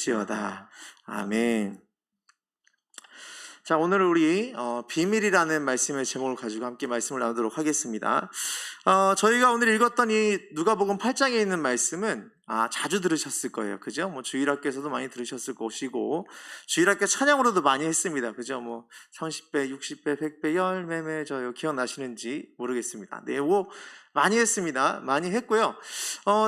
될지어다. 아멘. 자, 오늘 우리 비밀이라는 말씀의 제목을 가지고 함께 말씀을 나누도록 하겠습니다. 저희가 오늘 읽었던 이 누가복음 8장에 있는 말씀은 자주 들으셨을 거예요. 그죠? 뭐 주일학교에서도 많이 들으셨을 것이고 주일학교 찬양으로도 많이 했습니다. 그죠? 뭐 30배, 60배, 100배, 열매매 저요. 기억나시는지 모르겠습니다. 네, 많이 했습니다. 많이 했고요.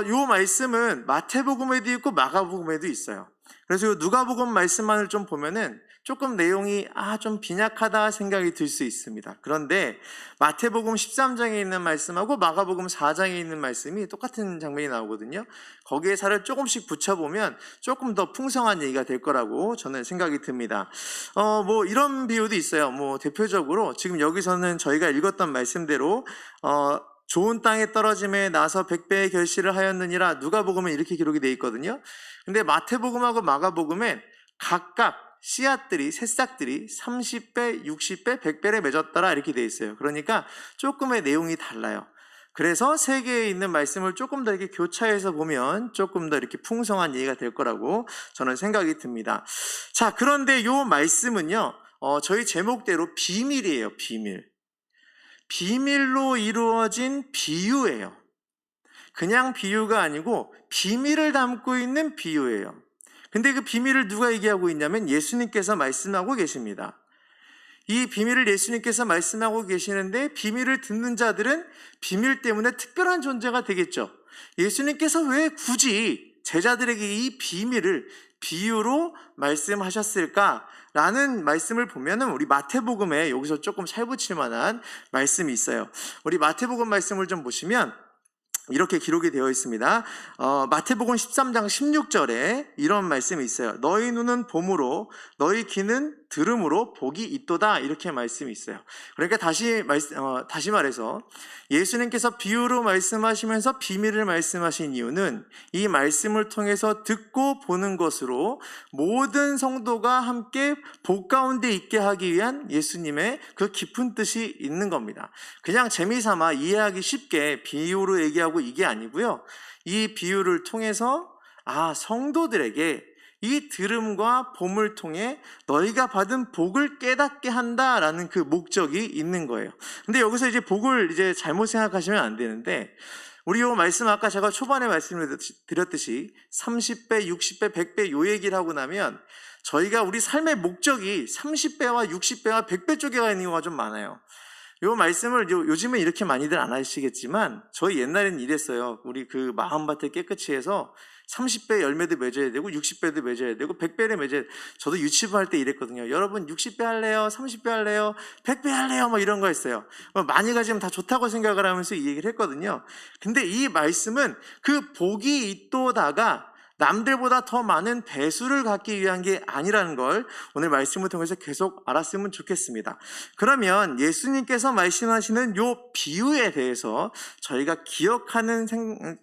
요 말씀은 마태복음에도 있고 마가복음에도 있어요. 그래서 누가복음 말씀만을 좀 보면은 조금 내용이 좀 빈약하다 생각이 들 수 있습니다. 그런데 마태복음 13장에 있는 말씀하고 마가복음 4장에 있는 말씀이 똑같은 장면이 나오거든요. 거기에 살을 조금씩 붙여보면 조금 더 풍성한 얘기가 될 거라고 저는 생각이 듭니다. 뭐 이런 비유도 있어요. 뭐 대표적으로 지금 여기서는 저희가 읽었던 말씀대로 좋은 땅에 떨어짐에 나서 100배의 결실을 하였느니라 누가복음은 이렇게 기록이 되어 있거든요. 근데 마태복음하고 마가복음엔 각각 씨앗들이, 새싹들이 30배, 60배, 100배를 맺었더라 이렇게 되어 있어요. 그러니까 조금의 내용이 달라요. 그래서 세 개에 있는 말씀을 조금 더 이렇게 교차해서 보면 조금 더 이렇게 풍성한 얘기가 될 거라고 저는 생각이 듭니다. 자, 그런데 이 말씀은요, 저희 제목대로 비밀이에요. 비밀로 이루어진 비유예요. 그냥 비유가 아니고 비밀을 담고 있는 비유예요. 근데 그 비밀을 누가 얘기하고 있냐면 예수님께서 말씀하고 계십니다. 이 비밀을 예수님께서 말씀하고 계시는데 비밀을 듣는 자들은 비밀 때문에 특별한 존재가 되겠죠. 예수님께서 왜 굳이 제자들에게 이 비밀을 비유로 말씀하셨을까라는 말씀을 보면은 우리 마태복음에 여기서 조금 살붙일 만한 말씀이 있어요. 우리 마태복음 말씀을 좀 보시면 이렇게 기록이 되어 있습니다. 마태복음 13장 16절에 이런 말씀이 있어요. 너희 눈은 봄으로 너희 귀는 들음으로 복이 있도다 이렇게 말씀이 있어요. 그러니까 다시 말해서 예수님께서 비유로 말씀하시면서 비밀을 말씀하신 이유는 이 말씀을 통해서 듣고 보는 것으로 모든 성도가 함께 복 가운데 있게 하기 위한 예수님의 그 깊은 뜻이 있는 겁니다. 그냥 재미삼아 이해하기 쉽게 비유로 얘기하고 이게 아니고요. 이 비유를 통해서 성도들에게 이 들음과 봄을 통해 너희가 받은 복을 깨닫게 한다라는 그 목적이 있는 거예요. 근데 여기서 이제 복을 이제 잘못 생각하시면 안 되는데 우리 요 말씀 아까 제가 초반에 말씀을 드렸듯이 30배, 60배, 100배 요 얘기를 하고 나면 저희가 우리 삶의 목적이 30배와 60배와 100배 쪽에 가 있는 경우가 좀 많아요. 요 말씀을 요즘은 이렇게 많이들 안 하시겠지만 저희 옛날에는 이랬어요. 우리 그 마음밭을 깨끗이 해서 30배 열매도 맺어야 되고 60배도 맺어야 되고 100배를 맺어야 되고 저도 유치부 할 때 이랬거든요. 여러분 60배 할래요? 30배 할래요? 100배 할래요? 뭐 이런 거 했어요. 많이 가지면 다 좋다고 생각을 하면서 이 얘기를 했거든요. 근데 이 말씀은 그 복이 있도다가 남들보다 더 많은 배수를 갖기 위한 게 아니라는 걸 오늘 말씀을 통해서 계속 알았으면 좋겠습니다. 그러면 예수님께서 말씀하시는 요 비유에 대해서 저희가 기억하는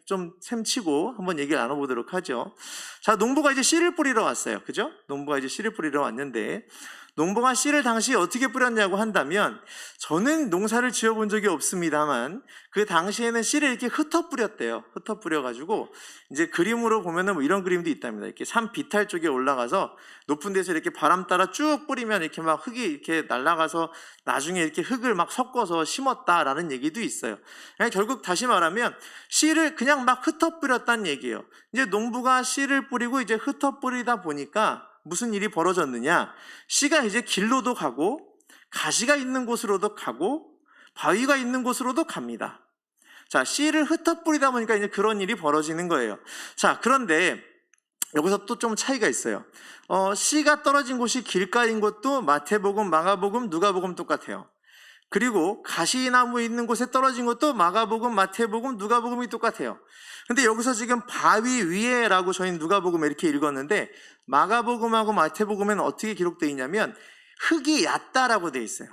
좀 셈치고 한번 얘기를 나눠보도록 하죠. 자, 농부가 이제 씨를 뿌리러 왔어요. 그죠? 농부가 이제 씨를 뿌리러 왔는데 농부가 씨를 당시 어떻게 뿌렸냐고 한다면 저는 농사를 지어본 적이 없습니다만 그 당시에는 씨를 이렇게 흩어 뿌렸대요. 흩어 뿌려가지고 이제 그림으로 보면은 뭐 이런 그림도 있답니다. 이렇게 산 비탈 쪽에 올라가서 높은 데서 이렇게 바람 따라 쭉 뿌리면 이렇게 막 흙이 이렇게 날아가서 나중에 이렇게 흙을 막 섞어서 심었다라는 얘기도 있어요. 결국 다시 말하면 씨를 그냥 막 흩어 뿌렸다는 얘기예요. 이제 농부가 씨를 뿌리고 이제 흩어 뿌리다 보니까 무슨 일이 벌어졌느냐? 씨가 이제 길로도 가고 가시가 있는 곳으로도 가고 바위가 있는 곳으로도 갑니다. 자, 씨를 흩어 뿌리다 보니까 이제 그런 일이 벌어지는 거예요. 자, 그런데 여기서 또 좀 차이가 있어요. 씨가 떨어진 곳이 길가인 것도 마태복음, 마가복음, 누가복음 똑같아요. 그리고 가시나무 있는 곳에 떨어진 것도 마가복음, 마태복음, 누가복음이 똑같아요. 근데 여기서 지금 바위 위에라고 저희는 누가복음에 이렇게 읽었는데 마가복음하고 마태복음에는 어떻게 기록되어 있냐면 흙이 얕다라고 되어 있어요.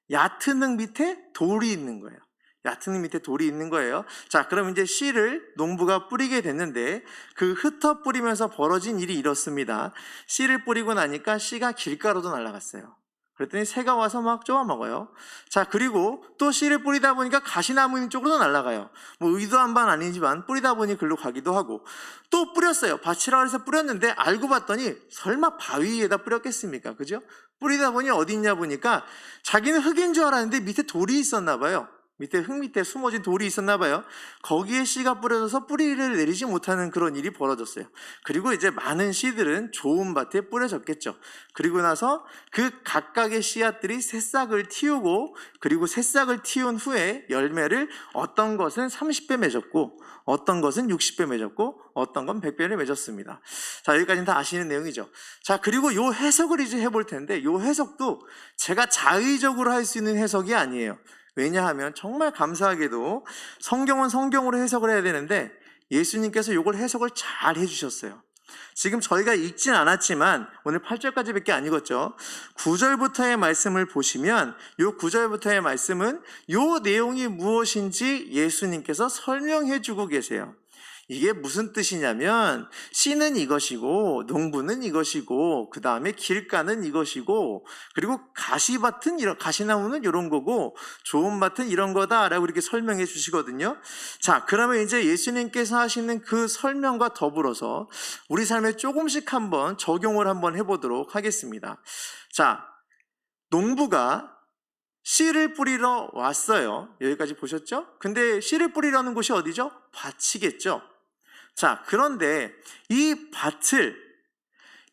얕은 흙 밑에 돌이 있는 거예요. 얕은 흙 밑에 돌이 있는 거예요. 자, 그럼 이제 씨를 농부가 뿌리게 됐는데 그 흩어 뿌리면서 벌어진 일이 이렇습니다. 씨를 뿌리고 나니까 씨가 길가로도 날아갔어요. 그랬더니 새가 와서 막 쪼아먹어요. 자, 그리고 또 씨를 뿌리다 보니까 가시나무 쪽으로도 날아가요. 뭐 의도한 바는 아니지만 뿌리다 보니 글로 가기도 하고, 또 뿌렸어요. 밭이라 해서 뿌렸는데 알고 봤더니 설마 바위에다 뿌렸겠습니까? 그죠? 뿌리다 보니 어디 있냐 보니까 자기는 흙인 줄 알았는데 밑에 돌이 있었나 봐요. 흙 밑에 숨어진 돌이 있었나 봐요. 거기에 씨가 뿌려져서 뿌리를 내리지 못하는 그런 일이 벌어졌어요. 그리고 이제 많은 씨들은 좋은 밭에 뿌려졌겠죠. 그리고 나서 그 각각의 씨앗들이 새싹을 틔우고, 그리고 새싹을 틔운 후에 열매를 어떤 것은 30배 맺었고 어떤 것은 60배 맺었고 어떤 건 100배를 맺었습니다. 자, 여기까지는 다 아시는 내용이죠. 자, 그리고 요 해석을 이제 해볼 텐데, 요 해석도 제가 자의적으로 할 수 있는 해석이 아니에요. 왜냐하면 정말 감사하게도 성경은 성경으로 해석을 해야 되는데 예수님께서 이걸 해석을 잘 해주셨어요. 지금 저희가 읽진 않았지만 오늘 8절까지밖에 안 읽었죠. 9절부터의 말씀을 보시면 이 9절부터의 말씀은 이 내용이 무엇인지 예수님께서 설명해 주고 계세요. 이게 무슨 뜻이냐면 씨는 이것이고 농부는 이것이고 그 다음에 길가는 이것이고 그리고 가시나무는 이런 거고 좋은 밭은 이런 거다라고 이렇게 설명해 주시거든요. 자, 그러면 이제 예수님께서 하시는 그 설명과 더불어서 우리 삶에 조금씩 한번 적용을 한번 해보도록 하겠습니다. 자, 농부가 씨를 뿌리러 왔어요. 여기까지 보셨죠? 근데 씨를 뿌리려는 곳이 어디죠? 밭이겠죠. 자, 그런데 이 밭을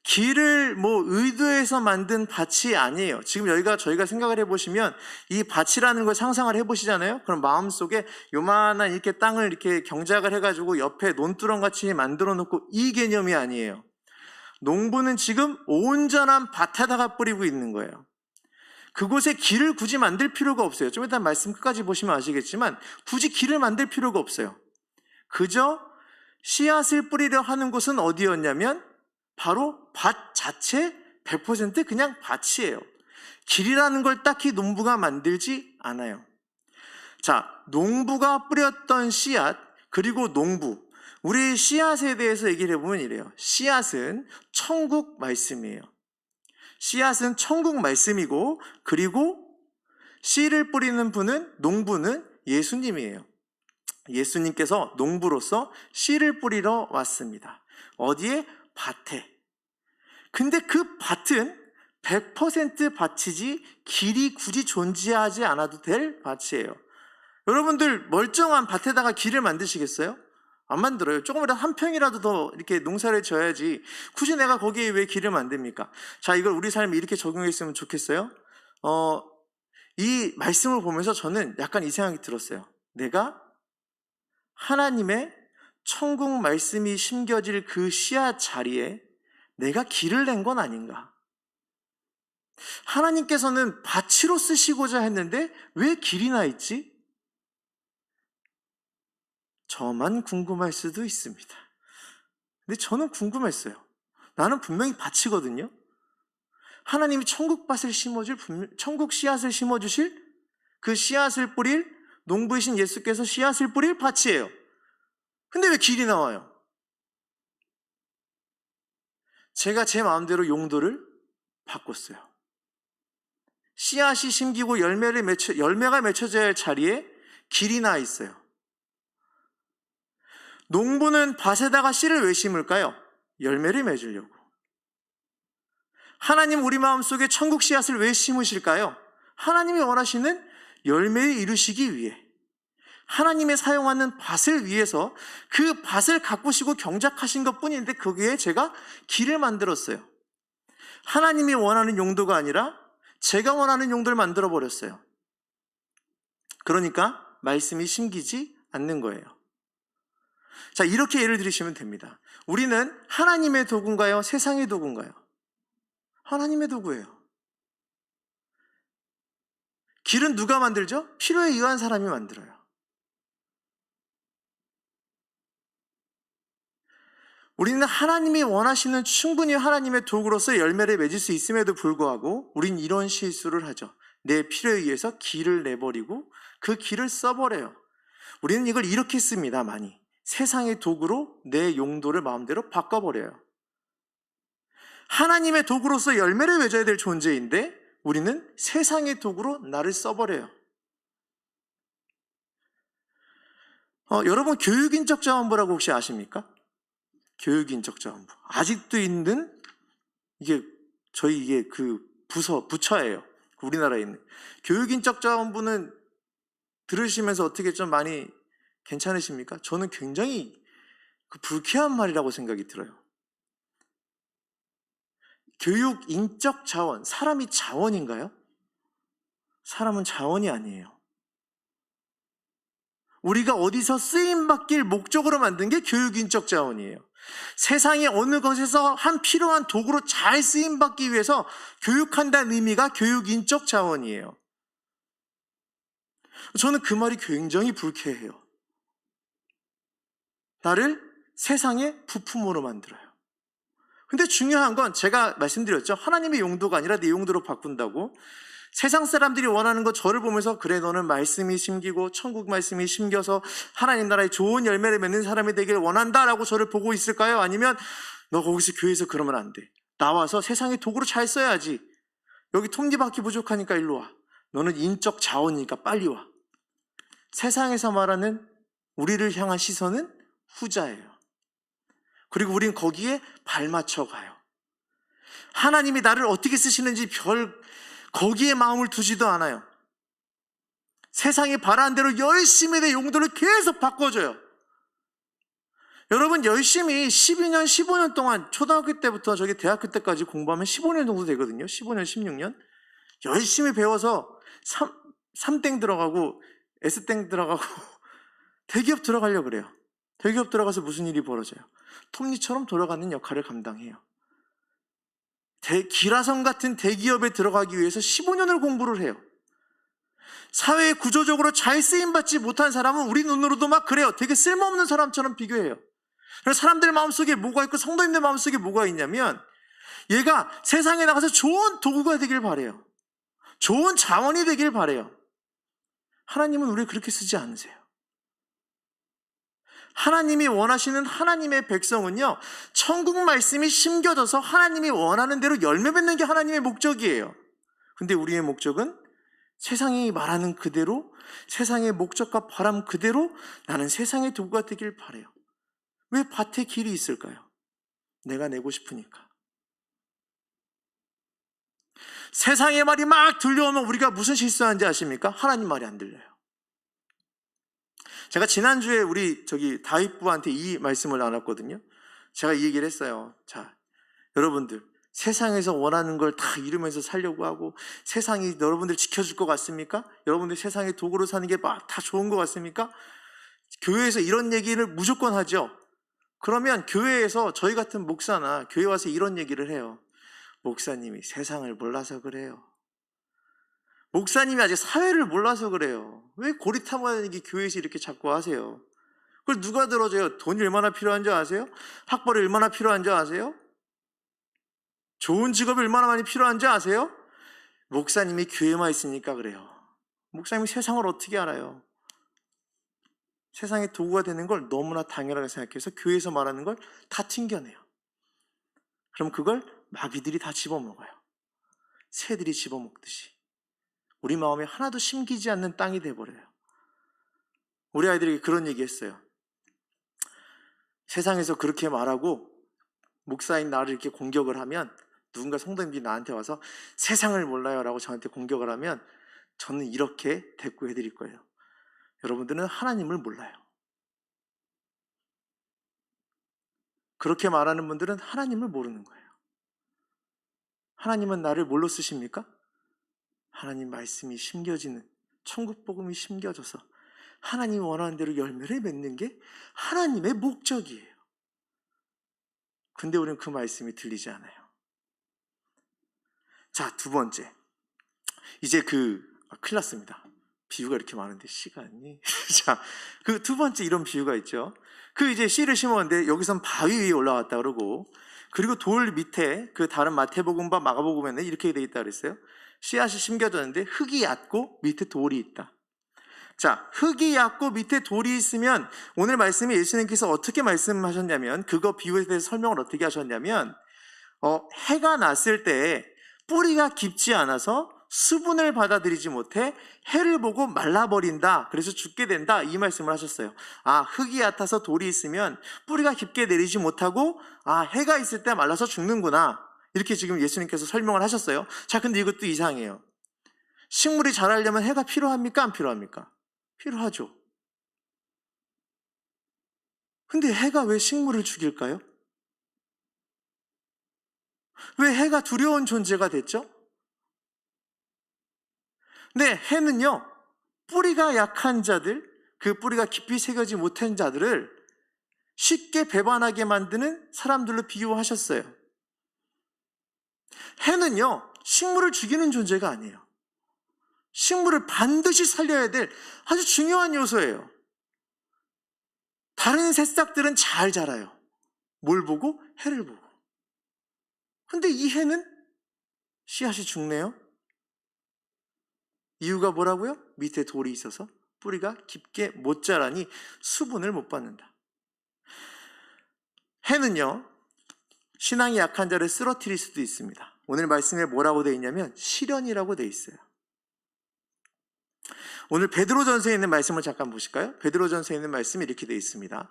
길을 의도해서 만든 밭이 아니에요. 지금 저희가 생각을 해보시면 이 밭이라는 걸 상상을 해보시잖아요. 그럼 마음속에 요만한 이렇게 땅을 이렇게 경작을 해가지고 옆에 논두렁 같이 만들어 놓고 이 개념이 아니에요. 농부는 지금 온전한 밭에다가 뿌리고 있는 거예요. 그곳에 길을 굳이 만들 필요가 없어요. 좀 이따 말씀 끝까지 보시면 아시겠지만 굳이 길을 만들 필요가 없어요. 그저 씨앗을 뿌리려 하는 곳은 어디였냐면 바로 밭 자체 100% 그냥 밭이에요. 길이라는 걸 딱히 농부가 만들지 않아요. 자, 농부가 뿌렸던 씨앗 그리고 농부, 우리 씨앗에 대해서 얘기를 해보면 이래요. 씨앗은 천국 말씀이에요. 씨앗은 천국 말씀이고 그리고 씨를 뿌리는 분은 농부는 예수님이에요. 예수님께서 농부로서 씨를 뿌리러 왔습니다. 어디에? 밭에. 근데 그 밭은 100% 밭이지 길이 굳이 존재하지 않아도 될 밭이에요. 여러분들 멀쩡한 밭에다가 길을 만드시겠어요? 안 만들어요. 조금이라도 한 평이라도 더 이렇게 농사를 지어야지 굳이 내가 거기에 왜 길을 만듭니까? 자, 이걸 우리 삶에 이렇게 적용했으면 좋겠어요. 이 말씀을 보면서 저는 약간 이 생각이 들었어요. 내가 하나님의 천국 말씀이 심겨질 그 씨앗 자리에 내가 길을 낸 건 아닌가? 하나님께서는 밭으로 쓰시고자 했는데 왜 길이 나 있지? 저만 궁금할 수도 있습니다. 근데 저는 궁금했어요. 나는 분명히 밭이거든요. 하나님이 천국 씨앗을 심어주실 그 씨앗을 뿌릴 농부이신 예수께서 씨앗을 뿌릴 밭이에요. 근데 왜 길이 나와요? 제가 제 마음대로 용도를 바꿨어요. 씨앗이 심기고 열매가 맺혀져야 할 자리에 길이 나 있어요. 농부는 밭에다가 씨를 왜 심을까요? 열매를 맺으려고. 하나님 우리 마음속에 천국 씨앗을 왜 심으실까요? 하나님이 원하시는 열매를 이루시기 위해. 하나님의 사용하는 밭을 위해서 그 밭을 가꾸시고 경작하신 것뿐인데 거기에 제가 길을 만들었어요. 하나님이 원하는 용도가 아니라 제가 원하는 용도를 만들어 버렸어요. 그러니까 말씀이 심기지 않는 거예요. 자, 이렇게 예를 들으시면 됩니다. 우리는 하나님의 도구인가요? 세상의 도구인가요? 하나님의 도구예요. 길은 누가 만들죠? 필요에 의한 사람이 만들어요. 우리는 하나님이 원하시는 충분히 하나님의 도구로서 열매를 맺을 수 있음에도 불구하고 우린 이런 실수를 하죠. 내 필요에 의해서 길을 내버리고 그 길을 써버려요. 우리는 이걸 이렇게 씁니다. 많이. 세상의 도구로 내 용도를 마음대로 바꿔버려요. 하나님의 도구로서 열매를 맺어야 될 존재인데 우리는 세상의 도구로 나를 써버려요. 여러분 교육인적 자원부라고 혹시 아십니까? 교육인적 자원부. 아직도 있는 이게 그 부처예요. 우리나라에 있는. 교육인적 자원부는 들으시면서 어떻게 좀 많이 괜찮으십니까? 저는 굉장히 불쾌한 말이라고 생각이 들어요. 교육인적 자원, 사람이 자원인가요? 사람은 자원이 아니에요. 우리가 어디서 쓰임받길 목적으로 만든 게 교육인적 자원이에요. 세상의 어느 것에서 한 필요한 도구로 잘 쓰임받기 위해서 교육한다는 의미가 교육인적 자원이에요. 저는 그 말이 굉장히 불쾌해요. 나를 세상의 부품으로 만들어요. 근데 중요한 건 제가 말씀드렸죠. 하나님의 용도가 아니라 내 용도로 바꾼다고. 세상 사람들이 원하는 거 저를 보면서 그래 너는 말씀이 심기고 천국 말씀이 심겨서 하나님 나라에 좋은 열매를 맺는 사람이 되길 원한다라고 저를 보고 있을까요? 아니면 너 거기서 교회에서 그러면 안 돼. 나와서 세상의 도구로 잘 써야지. 여기 톱니바퀴 부족하니까 일로 와. 너는 인적 자원이니까 빨리 와. 세상에서 말하는 우리를 향한 시선은 후자예요. 그리고 우린 거기에 발맞춰 가요. 하나님이 나를 어떻게 쓰시는지 거기에 마음을 두지도 않아요. 세상이 바라는 대로 열심히 내 용도를 계속 바꿔줘요. 여러분 열심히 12년, 15년 동안 초등학교 때부터 저기 대학교 때까지 공부하면 15년 정도 되거든요. 15년, 16년. 열심히 배워서 3땡 들어가고 S땡 들어가고 대기업 들어가려고 그래요. 대기업 들어가서 무슨 일이 벌어져요? 톱니처럼 돌아가는 역할을 감당해요. 기라성 같은 대기업에 들어가기 위해서 15년을 공부를 해요. 사회에 구조적으로 잘 쓰임받지 못한 사람은 우리 눈으로도 막 그래요. 되게 쓸모없는 사람처럼 비교해요. 그래서 사람들 마음속에 뭐가 있고 성도님들 마음속에 뭐가 있냐면 얘가 세상에 나가서 좋은 도구가 되길 바래요. 좋은 자원이 되길 바래요. 하나님은 우리를 그렇게 쓰지 않으세요. 하나님이 원하시는 하나님의 백성은요, 천국 말씀이 심겨져서 하나님이 원하는 대로 열매 맺는 게 하나님의 목적이에요. 근데 우리의 목적은 세상이 말하는 그대로, 세상의 목적과 바람 그대로 나는 세상의 도구가 되길 바라요. 왜 밭에 길이 있을까요? 내가 내고 싶으니까. 세상의 말이 막 들려오면 우리가 무슨 실수하는지 아십니까? 하나님 말이 안 들려요. 제가 지난주에 우리 다윗부한테 이 말씀을 나눴거든요. 제가 이 얘기를 했어요. 자, 여러분들 세상에서 원하는 걸 다 이루면서 살려고 하고 세상이 여러분들 지켜줄 것 같습니까? 여러분들 세상의 도구로 사는 게 막 다 좋은 것 같습니까? 교회에서 이런 얘기를 무조건 하죠. 그러면 교회에서 저희 같은 목사나 교회 와서 이런 얘기를 해요. 목사님이 세상을 몰라서 그래요. 목사님이 아직 사회를 몰라서 그래요. 왜 고리타분한 얘기 교회에서 이렇게 자꾸 하세요? 그걸 누가 들어줘요? 돈이 얼마나 필요한 줄 아세요? 학벌이 얼마나 필요한 줄 아세요? 좋은 직업이 얼마나 많이 필요한 줄 아세요? 목사님이 교회만 있으니까 그래요. 목사님이 세상을 어떻게 알아요? 세상의 도구가 되는 걸 너무나 당연하게 생각해서 교회에서 말하는 걸 다 튕겨내요. 그럼 그걸 마귀들이 다 집어먹어요. 새들이 집어먹듯이. 우리 마음에 하나도 심기지 않는 땅이 돼버려요. 우리 아이들에게 그런 얘기 했어요. 세상에서 그렇게 말하고 목사인 나를 이렇게 공격을 하면 누군가 성도님들이 나한테 와서 세상을 몰라요 라고 저한테 공격을 하면 저는 이렇게 대꾸해 드릴 거예요. 여러분들은 하나님을 몰라요. 그렇게 말하는 분들은 하나님을 모르는 거예요. 하나님은 나를 뭘로 쓰십니까? 하나님 말씀이 심겨지는 천국 복음이 심겨져서 하나님이 원하는 대로 열매를 맺는 게 하나님의 목적이에요. 근데 우리는 그 말씀이 들리지 않아요. 자, 두 번째. 이제 큰일 났습니다. 비유가 이렇게 많은데 시간이. 자, 그 두 번째 이런 비유가 있죠. 이제 씨를 심었는데 여기선 바위 위에 올라왔다 그러고, 그리고 돌 밑에 다른 마태복음과 마가복음에는 이렇게 돼 있다 그랬어요. 씨앗이 심겨졌는데 흙이 얕고 밑에 돌이 있다. 자, 흙이 얕고 밑에 돌이 있으면 오늘 말씀에 예수님께서 어떻게 말씀하셨냐면, 그거 비유에 대해서 설명을 어떻게 하셨냐면, 해가 났을 때 뿌리가 깊지 않아서 수분을 받아들이지 못해 해를 보고 말라버린다. 그래서 죽게 된다. 이 말씀을 하셨어요. 흙이 얕아서 돌이 있으면 뿌리가 깊게 내리지 못하고 해가 있을 때 말라서 죽는구나. 이렇게 지금 예수님께서 설명을 하셨어요. 자, 근데 이것도 이상해요. 식물이 자라려면 해가 필요합니까? 안 필요합니까? 필요하죠. 근데 해가 왜 식물을 죽일까요? 왜 해가 두려운 존재가 됐죠? 근데 해는요, 뿌리가 약한 자들, 그 뿌리가 깊이 새겨지 못한 자들을 쉽게 배반하게 만드는 사람들로 비유하셨어요. 해는요, 식물을 죽이는 존재가 아니에요. 식물을 반드시 살려야 될 아주 중요한 요소예요. 다른 새싹들은 잘 자라요. 뭘 보고? 해를 보고. 근데 이 해는 씨앗이 죽네요. 이유가 뭐라고요? 밑에 돌이 있어서 뿌리가 깊게 못 자라니 수분을 못 받는다. 해는요, 신앙이 약한 자를 쓰러뜨릴 수도 있습니다. 오늘 말씀에 뭐라고 되어 있냐면 시련이라고 되어 있어요. 오늘 베드로전서에 있는 말씀을 잠깐 보실까요? 베드로전서에 있는 말씀이 이렇게 되어 있습니다.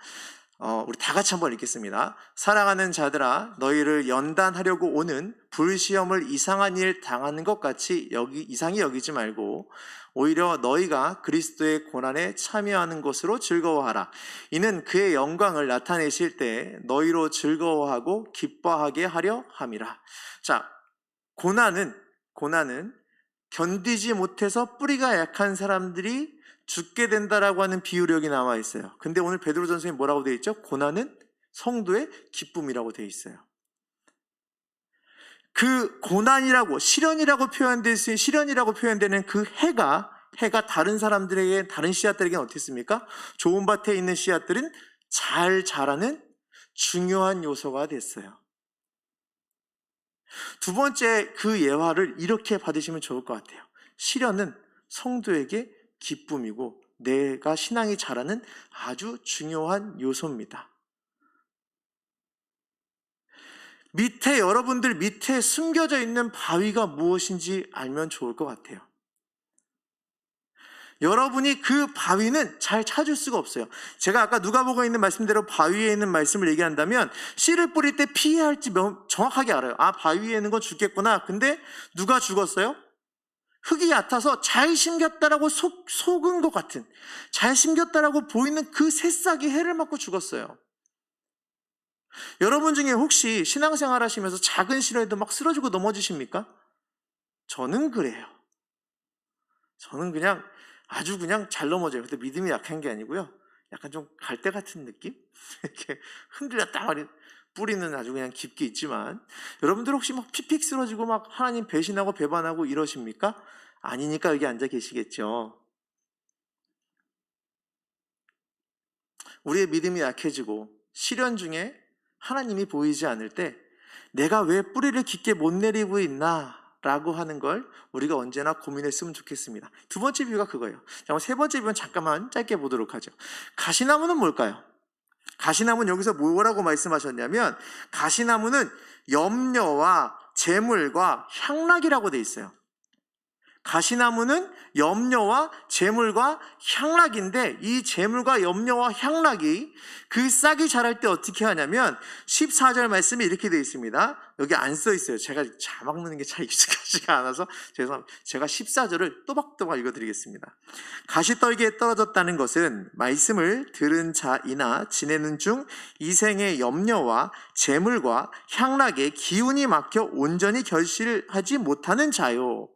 우리 다 같이 한번 읽겠습니다. 사랑하는 자들아, 너희를 연단하려고 오는 불시험을 이상한 일 당하는 것 같이 이상히 여기지 말고 오히려 너희가 그리스도의 고난에 참여하는 것으로 즐거워하라. 이는 그의 영광을 나타내실 때 너희로 즐거워하고 기뻐하게 하려 함이라. 자, 고난은 견디지 못해서 뿌리가 약한 사람들이 죽게 된다라고 하는 비유로 여기 나와 있어요. 근데 오늘 베드로전서에 뭐라고 되어 있죠? 고난은 성도의 기쁨이라고 되어 있어요. 그 고난이라고 시련이라고 표현되는 그 해가 다른 사람들에게, 다른 씨앗들에게는 어떻습니까? 좋은 밭에 있는 씨앗들은 잘 자라는 중요한 요소가 됐어요. 두 번째 그 예화를 이렇게 받으시면 좋을 것 같아요. 시련은 성도에게 기쁨이고 내가 신앙이 자라는 아주 중요한 요소입니다. 여러분들 밑에 숨겨져 있는 바위가 무엇인지 알면 좋을 것 같아요. 여러분이 그 바위는 잘 찾을 수가 없어요. 제가 아까 누가복음에 있는 말씀대로 바위에 있는 말씀을 얘기한다면 씨를 뿌릴 때 피해야 할지 정확하게 알아요. 바위에 있는 건 죽겠구나. 근데 누가 죽었어요? 흙이 얕아서 잘 심겼다라고 속은 것 같은, 잘 심겼다라고 보이는 그 새싹이 해를 맞고 죽었어요. 여러분 중에 혹시 신앙생활 하시면서 작은 시련에도 막 쓰러지고 넘어지십니까? 저는 그래요. 저는 아주 잘 넘어져요. 근데 믿음이 약한 게 아니고요. 약간 좀 갈대 같은 느낌? 이렇게 흔들렸다 말이 뿌리는 아주 깊게 있지만, 여러분들 혹시 막 픽픽 쓰러지고 막 하나님 배신하고 배반하고 이러십니까? 아니니까 여기 앉아 계시겠죠. 우리의 믿음이 약해지고 시련 중에 하나님이 보이지 않을 때 내가 왜 뿌리를 깊게 못 내리고 있나 라고 하는 걸 우리가 언제나 고민했으면 좋겠습니다. 두 번째 비유가 그거예요. 세 번째 비유는 잠깐만 짧게 보도록 하죠. 가시나무는 뭘까요? 가시나무는 여기서 뭐라고 말씀하셨냐면 가시나무는 염려와 재물과 향락이라고 돼 있어요. 가시나무는 염려와 재물과 향락인데 이 재물과 염려와 향락이 그 싹이 자랄 때 어떻게 하냐면 14절 말씀이 이렇게 되어 있습니다. 여기 안 써 있어요. 제가 자막 넣는 게 잘 익숙하지가 않아서 죄송합니다. 제가 14절을 또박또박 읽어드리겠습니다. 가시떨기에 떨어졌다는 것은 말씀을 들은 자이나 지내는 중 이생의 염려와 재물과 향락에 기운이 막혀 온전히 결실하지 못하는 자요.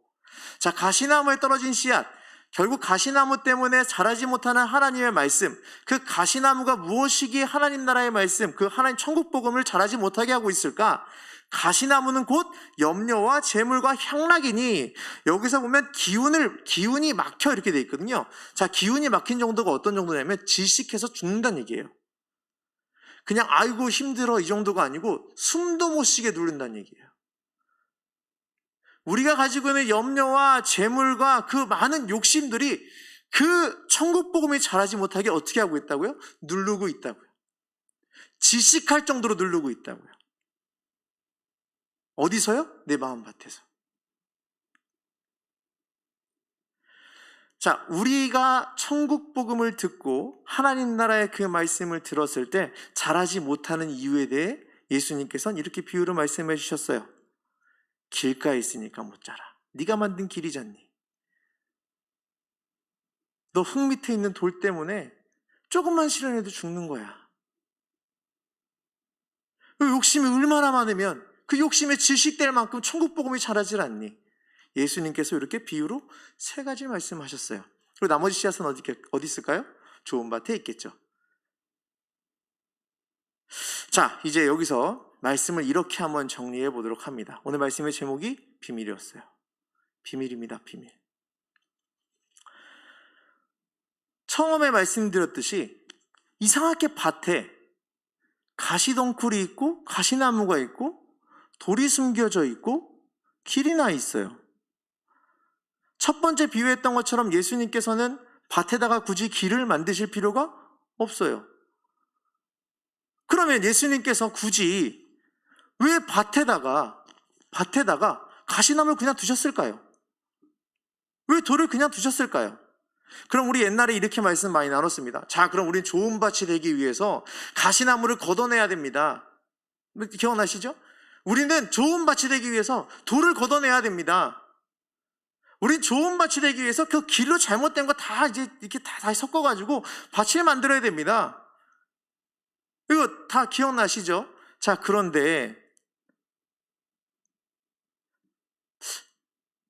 자, 가시나무에 떨어진 씨앗, 결국 가시나무 때문에 자라지 못하는 하나님의 말씀, 그 가시나무가 무엇이기에 하나님 나라의 말씀, 그 하나님 천국 복음을 자라지 못하게 하고 있을까? 가시나무는 곧 염려와 재물과 향락이니 여기서 보면 기운이 막혀 이렇게 돼 있거든요. 자, 기운이 막힌 정도가 어떤 정도냐면 질식해서 죽는다는 얘기예요. 그냥 아이고 힘들어 이 정도가 아니고 숨도 못 쉬게 누른다는 얘기예요. 우리가 가지고 있는 염려와 재물과 그 많은 욕심들이 그 천국 복음이 자라지 못하게 어떻게 하고 있다고요? 누르고 있다고요. 질식할 정도로 누르고 있다고요. 어디서요? 내 마음밭에서. 자, 우리가 천국 복음을 듣고 하나님 나라의 그 말씀을 들었을 때 잘하지 못하는 이유에 대해 예수님께서는 이렇게 비유로 말씀해 주셨어요. 길가에 있으니까 못 자라. 네가 만든 길이잖니. 너 흙 밑에 있는 돌 때문에 조금만 실현해도 죽는 거야. 욕심이 얼마나 많으면 그 욕심에 질식될 만큼 천국 복음이 자라질 않니? 예수님께서 이렇게 비유로 세 가지 말씀하셨어요. 그리고 나머지 씨앗은 어디 있을까요? 좋은 밭에 있겠죠. 자, 이제 여기서 말씀을 이렇게 한번 정리해 보도록 합니다. 오늘 말씀의 제목이 비밀이었어요. 비밀입니다, 비밀. 처음에 말씀드렸듯이 이상하게 밭에 가시덩굴이 있고 가시나무가 있고 돌이 숨겨져 있고 길이 나 있어요. 첫 번째 비유했던 것처럼 예수님께서는 밭에다가 굳이 길을 만드실 필요가 없어요. 그러면 예수님께서 굳이 왜 밭에다가 가시나무를 그냥 두셨을까요? 왜 돌을 그냥 두셨을까요? 그럼 우리 옛날에 이렇게 말씀 많이 나눴습니다. 자, 그럼 우린 좋은 밭이 되기 위해서 가시나무를 걷어내야 됩니다. 기억나시죠? 우리는 좋은 밭이 되기 위해서 돌을 걷어내야 됩니다. 우린 좋은 밭이 되기 위해서 그 길로 잘못된 거 다 이제 이렇게 다시 섞어가지고 밭을 만들어야 됩니다. 이거 다 기억나시죠? 자, 그런데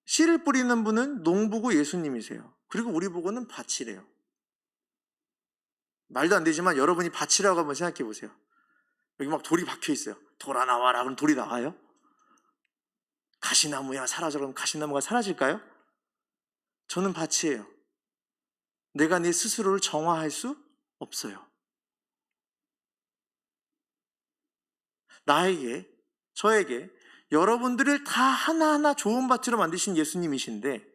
씨를 뿌리는 분은 농부고 예수님이세요. 그리고 우리 보고는 밭이래요. 말도 안 되지만 여러분이 밭이라고 한번 생각해 보세요. 여기 막 돌이 박혀 있어요. 돌아 나와라. 그럼 돌이 나와요? 가시나무야 사라져. 그럼 가시나무가 사라질까요? 저는 밭이에요. 내가 내 스스로를 정화할 수 없어요. 나에게, 저에게 여러분들을 다 하나하나 좋은 밭으로 만드신 예수님이신데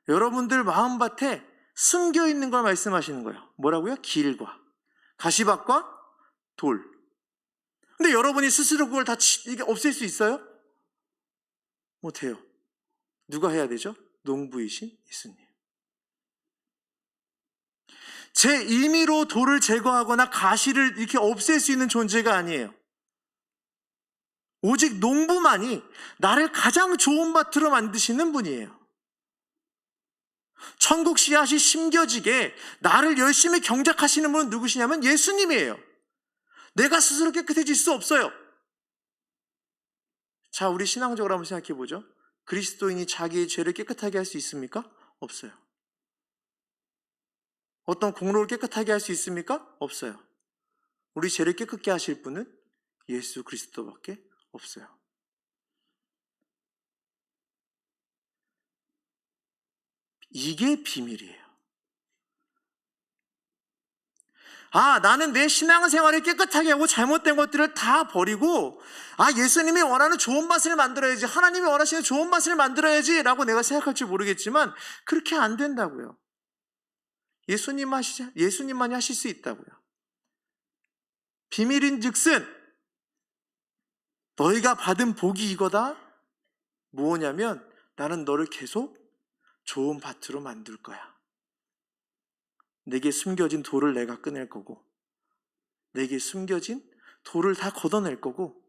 여러분들 마음밭에 숨겨 있는 걸 말씀하시는 거예요. 뭐라고요? 길과 가시밭과 돌. 근데 여러분이 스스로 그걸 다 이게 없앨 수 있어요? 못해요. 누가 해야 되죠? 농부이신 예수님. 제 임의로 돌을 제거하거나 가시를 이렇게 없앨 수 있는 존재가 아니에요. 오직 농부만이 나를 가장 좋은 밭으로 만드시는 분이에요. 천국 씨앗이 심겨지게 나를 열심히 경작하시는 분은 누구시냐면 예수님이에요. 내가 스스로 깨끗해질 수 없어요. 자, 우리 신앙적으로 한번 생각해 보죠. 그리스도인이 자기의 죄를 깨끗하게 할 수 있습니까? 없어요. 어떤 공로를 깨끗하게 할 수 있습니까? 없어요. 우리 죄를 깨끗게 하실 분은 예수 그리스도밖에 없어요. 이게 비밀이에요. 아, 나는 내 신앙생활을 깨끗하게 하고 잘못된 것들을 다 버리고 예수님이 원하는 좋은 밭을 만들어야지, 하나님이 원하시는 좋은 밭을 만들어야지 라고 내가 생각할지 모르겠지만 그렇게 안 된다고요. 예수님만이 하실 수 있다고요. 비밀인즉슨 너희가 받은 복이 이거다. 뭐냐면 나는 너를 계속 좋은 밭으로 만들 거야. 내게 숨겨진 돌을 내가 꺼낼 거고 내게 숨겨진 돌을 다 걷어낼 거고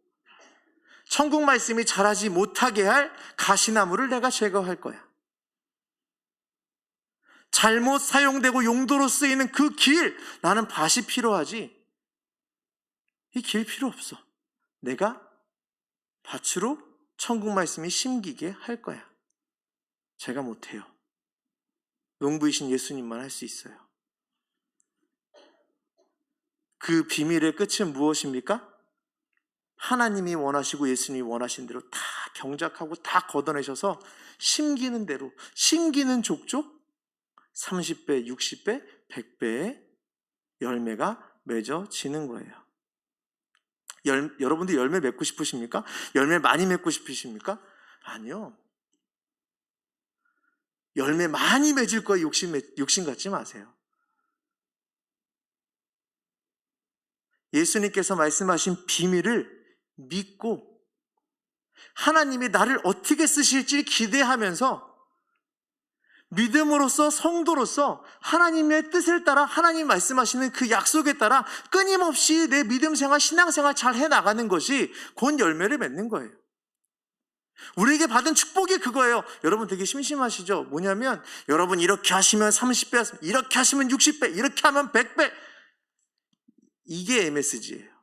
천국 말씀이 자라지 못하게 할 가시나무를 내가 제거할 거야. 잘못 사용되고 용도로 쓰이는 그 길, 나는 밭이 필요하지 이 길 필요 없어. 내가 밭으로 천국 말씀이 심기게 할 거야. 제가 못해요. 농부이신 예수님만 할 수 있어요. 그 비밀의 끝은 무엇입니까? 하나님이 원하시고 예수님이 원하신 대로 다 경작하고 다 걷어내셔서 심기는 대로, 심기는 족족 30배, 60배, 100배의 열매가 맺어지는 거예요. 여러분들 열매 맺고 싶으십니까? 열매 많이 맺고 싶으십니까? 아니요. 열매 많이 맺을 거에 욕심 갖지 마세요. 예수님께서 말씀하신 비밀을 믿고 하나님이 나를 어떻게 쓰실지 기대하면서 믿음으로써 성도로서 하나님의 뜻을 따라 하나님 말씀하시는 그 약속에 따라 끊임없이 내 믿음 생활, 신앙생활 잘 해나가는 것이 곧 열매를 맺는 거예요. 우리에게 받은 축복이 그거예요. 여러분 되게 심심하시죠? 뭐냐면 여러분 이렇게 하시면 30배, 이렇게 하시면 60배, 이렇게 하면 100배. 이게 MSG예요.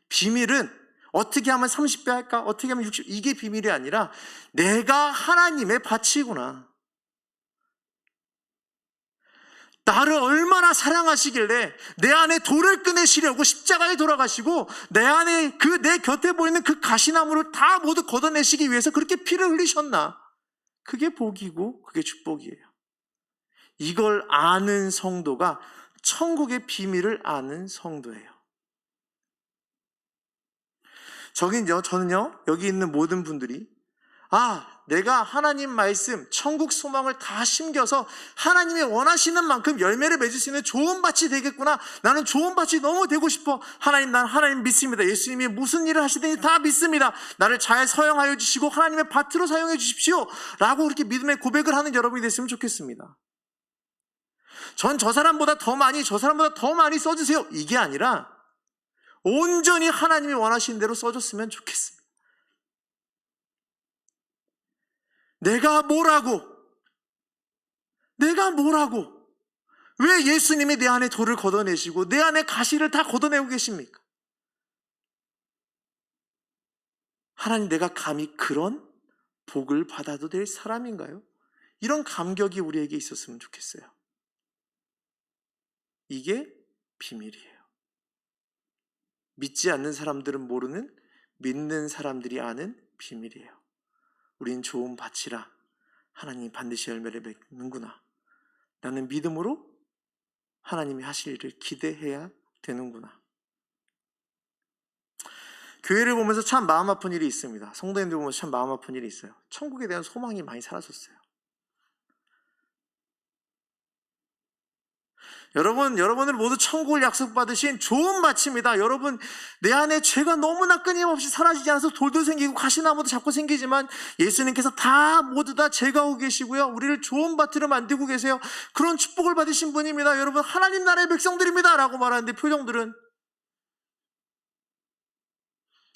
비밀은 어떻게 하면 30배 할까? 어떻게 하면 60배? 이게 비밀이 아니라 내가 하나님의 밭이구나. 나를 얼마나 사랑하시길래 내 안에 돌을 꺼내시려고 십자가에 돌아가시고 내 안에 내 곁에 보이는 그 가시나무를 다 모두 걷어내시기 위해서 그렇게 피를 흘리셨나? 그게 복이고 그게 축복이에요. 이걸 아는 성도가 천국의 비밀을 아는 성도예요. 저는요, 여기 있는 모든 분들이 내가 하나님 말씀, 천국 소망을 다 심겨서 하나님이 원하시는 만큼 열매를 맺을 수 있는 좋은 밭이 되겠구나. 나는 좋은 밭이 너무 되고 싶어. 난 하나님 믿습니다. 예수님이 무슨 일을 하시든지 다 믿습니다. 나를 잘 사용하여 주시고 하나님의 밭으로 사용해 주십시오. 라고 그렇게 믿음의 고백을 하는 여러분이 됐으면 좋겠습니다. 전 저 사람보다 더 많이 써주세요. 이게 아니라 온전히 하나님이 원하시는 대로 써줬으면 좋겠습니다. 내가 뭐라고? 왜 예수님이 내 안에 돌을 걷어내시고 내 안에 가시를 다 걷어내고 계십니까? 하나님, 내가 감히 그런 복을 받아도 될 사람인가요? 이런 감격이 우리에게 있었으면 좋겠어요. 이게 비밀이에요. 믿지 않는 사람들은 모르는, 믿는 사람들이 아는 비밀이에요. 우린 좋은 밭이라 하나님이 반드시 열매를 맺는구나. 나는 믿음으로 하나님이 하실 일을 기대해야 되는구나. 교회를 보면서 참 마음 아픈 일이 있습니다. 성도님들 보면서 참 마음 아픈 일이 있어요. 천국에 대한 소망이 많이 사라졌어요. 여러분들 모두 천국을 약속받으신 좋은 밭입니다. 여러분, 내 안에 죄가 너무나 끊임없이 사라지지 않아서 돌도 생기고 가시나무도 자꾸 생기지만 예수님께서 모두 다 제거하고 계시고요. 우리를 좋은 밭으로 만들고 계세요. 그런 축복을 받으신 분입니다. 여러분, 하나님 나라의 백성들입니다. 라고 말하는데 표정들은.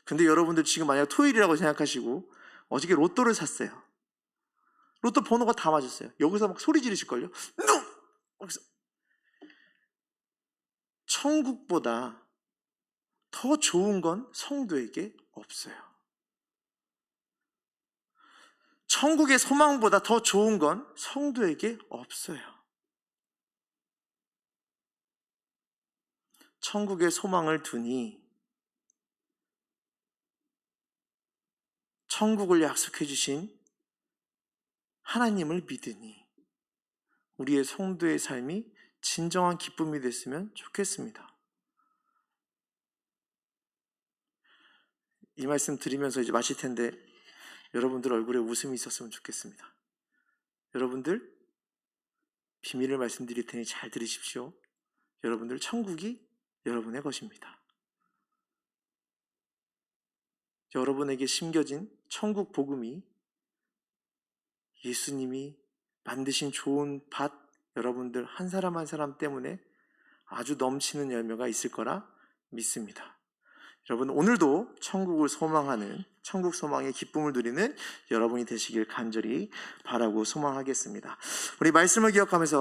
근데 여러분들 지금 만약 토요일이라고 생각하시고 어저께 로또를 샀어요. 로또 번호가 다 맞았어요. 여기서 막 소리 지르실걸요? 천국보다 더 좋은 건 성도에게 없어요. 천국의 소망보다 더 좋은 건 성도에게 없어요. 천국의 소망을 두니, 천국을 약속해 주신 하나님을 믿으니 우리의 성도의 삶이 진정한 기쁨이 됐으면 좋겠습니다. 이 말씀 드리면서 이제 마칠 텐데 여러분들 얼굴에 웃음이 있었으면 좋겠습니다. 여러분들 비밀을 말씀드릴 테니 잘 들으십시오. 여러분들 천국이 여러분의 것입니다. 여러분에게 심겨진 천국 복음이 예수님이 만드신 좋은 밭, 여러분들 한 사람 한 사람 때문에 아주 넘치는 열매가 있을 거라 믿습니다. 여러분, 오늘도 천국을 소망하는, 천국 소망의 기쁨을 누리는 여러분이 되시길 간절히 바라고 소망하겠습니다. 우리 말씀을 기억하면서